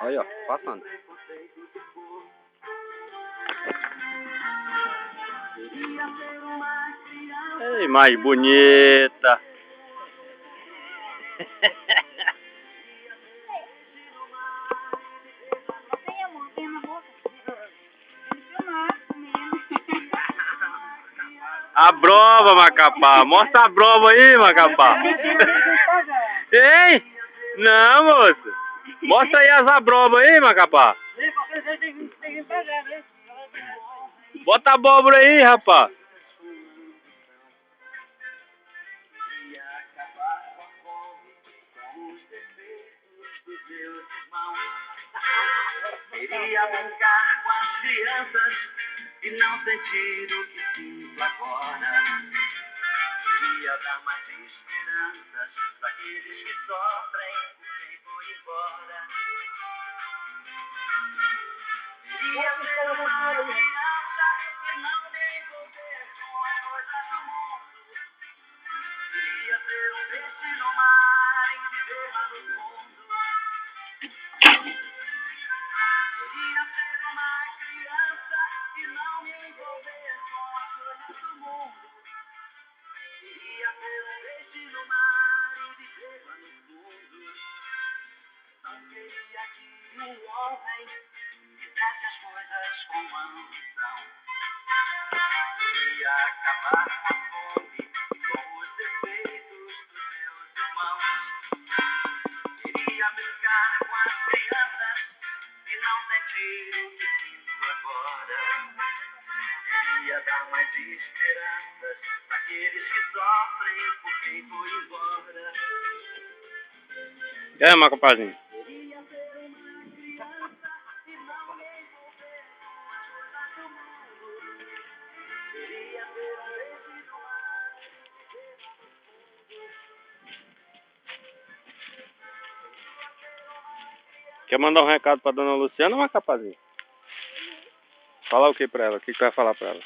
Olha, ó, passando. Ei, mais bonita. A brova, Macapá. Mostra a brova aí, Macapá. Ei? Não, moço. Mostra aí as abrobas aí, Macapá. Bota a abóbora aí, rapaz. Queria brincar com as crianças e não sentir o que sinto agora. Queria dar mais esperanças para aqueles que sofrem por quem foi embora. Queria ser uma criança e não me envolver com as coisas do mundo. Queria ser um peixe no mar e viver lá no fundo. Queria ser uma criança e não me envolver com as coisas do mundo. Queria ser um peixe no mar e viver lá no fundo. Não queria que um homem fizesse as coisas como são. Queria acabar com a fome e com os defeitos dos meus irmãos. Queria brincar com as crianças e não sentir o que sinto agora. Queria dar mais esperanças para aqueles que sofrem por quem foi embora. E aí, Macapazinho? Queria ser uma criança e não me envolver com as coisas do mundo. Queria ser um peixe no mar e viver lá no fundo. Quer mandar um recado pra dona Luciana, Macapazinho? Fala o que pra ela? O que tu vai falar pra ela? O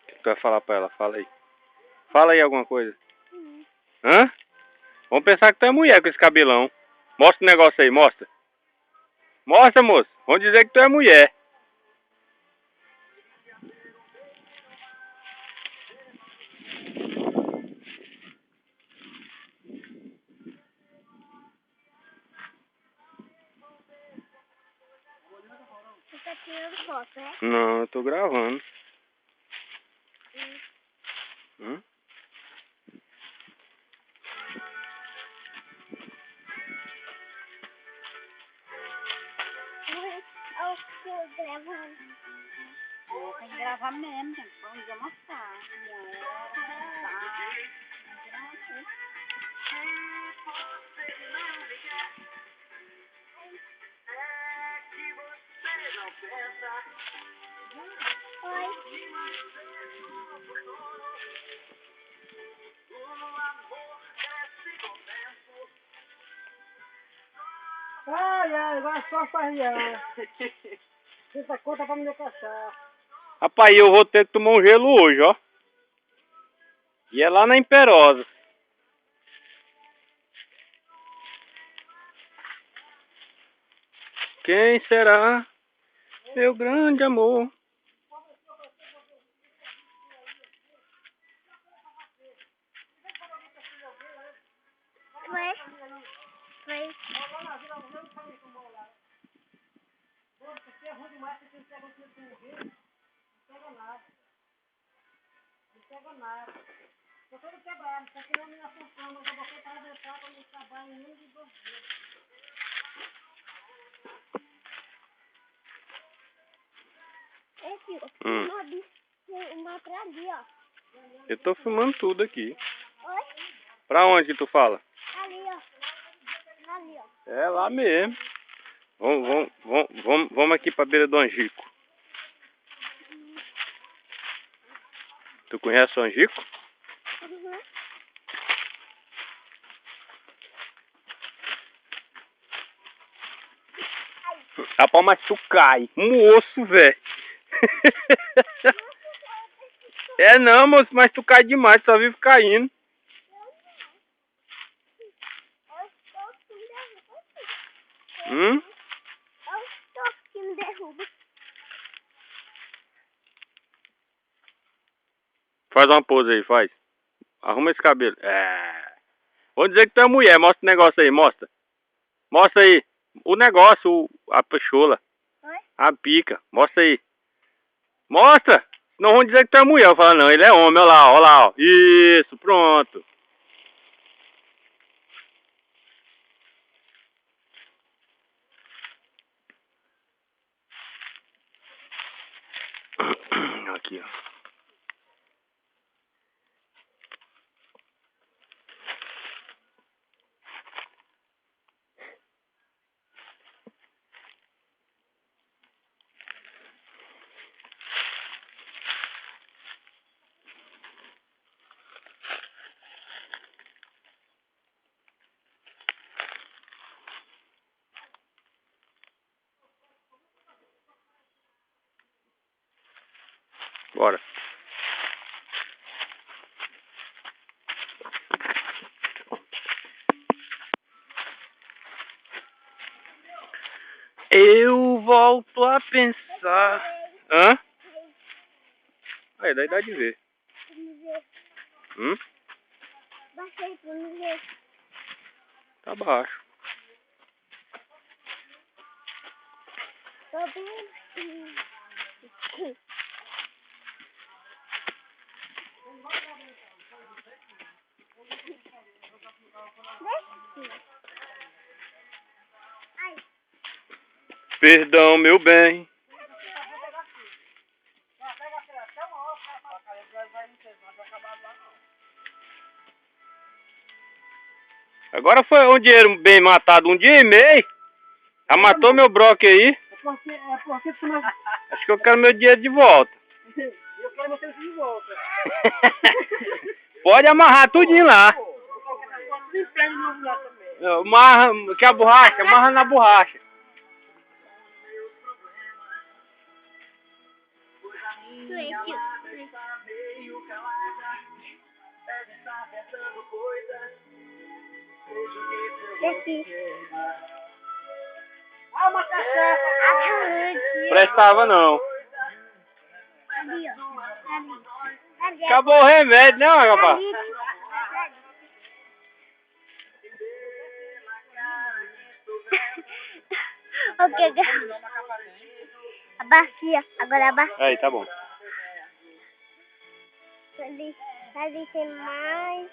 que tu vai falar pra ela? Fala aí. Fala aí alguma coisa. Hã? Vamos pensar que tu é mulher com esse cabelão. Mostra o negócio aí, mostra. Mostra, moço. Vamos dizer que tu é mulher. Você tá tirando foto, né? Não, eu tô gravando. Eu tô gravando. Tem que gravar mesmo, gente. Vamos mostrar. Ai, ai, vai só farriar. Essa conta pra me cachaça. Rapaz, eu vou ter que tomar um gelo hoje, ó. E é lá na Imperosa. Quem será meu grande amor? Vai. Você é ruim demais, você pega o que você morrer, não pega nada. Não pega nada. Tô todo quebrado, isso aqui não é minha função, mas eu botei para aventar para me acabar em menos de 2 dias. É, filho. Uma pra ali, ó. Eu tô filmando tudo aqui. Oi? Pra onde que tu fala? Ali, ó. Ali, ó. É lá mesmo. Vamos aqui pra beira do Angico. Tu conhece o Angico? Uhum. Rapaz, mas tu cai. Moço, velho. É não, moço, mas tu cai demais, tu só vive caindo. Faz uma pose aí, faz. Arruma esse cabelo. É. Vou dizer que tu é mulher. Mostra o negócio aí, mostra. Mostra aí. O negócio, a pichola. Oi? A pica. Mostra aí. Mostra! Não vão dizer que tu é mulher. Eu falo, não, ele é homem. Olha lá, ó. Isso, pronto. Aqui, ó. Bora. Eu volto a pensar. Hã? Aí, daí dá de ver. Baixei pra não ver. Tá baixo. Tô bem. Ai, Perdão, meu bem. Agora foi um dinheiro bem matado, 1,5 dias. Já matou meu broque aí. É porque tu não... Acho que eu quero meu dinheiro de volta. Eu quero você de volta. Pode amarrar tudinho lá. Nem pé de novo lá também. Amarra, quer a borracha? Amarra na borracha. silêncio. Aqui. Ah, uma cachaça! Prestava não. Ali, ó. Ali. Acabou o remédio, né, rapaz? Ali. Ok, a bacia. Agora a bacia. Aí, tá bom. Ali tem mais.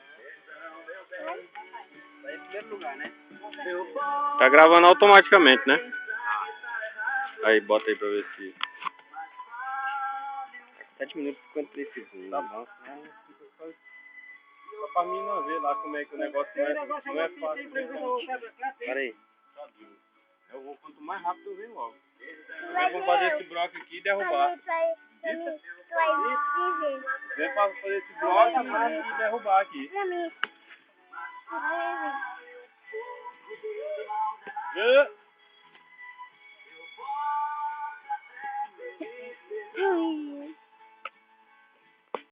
Vai em primeiro lugar, né? Tá gravando automaticamente, né? Aí, bota aí pra ver se... 7 minutos e 53 segundos. Tá bom. Só pra mim não ver lá como é que o negócio não é fácil. Pera aí. Eu vou, quanto mais rápido eu venho logo. Nós vamos fazer esse bloco aqui e derrubar. Vem pra fazer esse bloco e derrubar aqui. Pra mim. É.